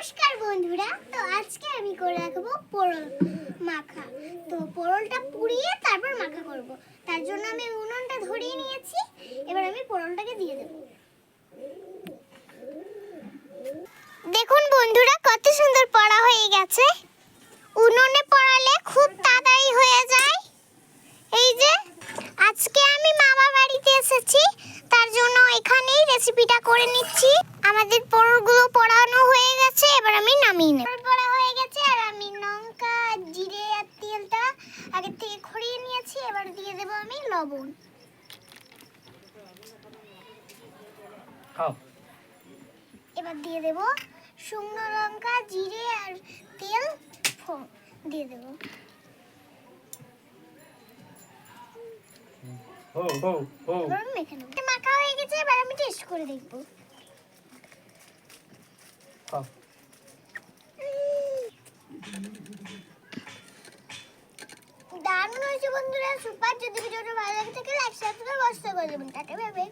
নমস্কার বন্ধুরা, তো আজকে আমি করে রাখবো পোড়ল মাখা। তো পোড়লটা পুড়িয়ে তারপর মাখা করব। তার জন্য আমি উনুনটা ধরিয়ে নিয়েছি। এবার আমি পোড়লটাকে দিয়ে দেব। দেখুন বন্ধুরা, কত সুন্দর পোড়া হয়ে গেছে। উনুনে পোড়ালে খুব তাড়াতাড়ি হয়ে যায়। এই যে আজকে আমি মামা বাড়িতে এসেছি, তার জন্য এখানেই রেসিপিটা করে নিচ্ছি। আমাদের পোড়লগুলো পোড়ানো হয়ে গেছে, এবার আমি নামিয়ে নেব। পোড়া হয়ে গেছে আর আমি লঙ্কা, জিরে আর তেলটা আগে থেকে খড়িয়ে নিয়েছি। এবার দিয়ে দেব আমি লবণ। এবার দিয়ে দেব শুকনো লঙ্কা, জিরে আর তেল দিয়ে দেব। মাখা হয়ে গেছে, এবার আমি টেস্ট করে দেখবো। দারুণ হয়েছে বন্ধুরা, সুপার। যদি ভিডিওটা ভালো লাগে থাকে লাইক সাবস্ক্রাইব অবশ্যই করে দেবেন। Tata bye bye.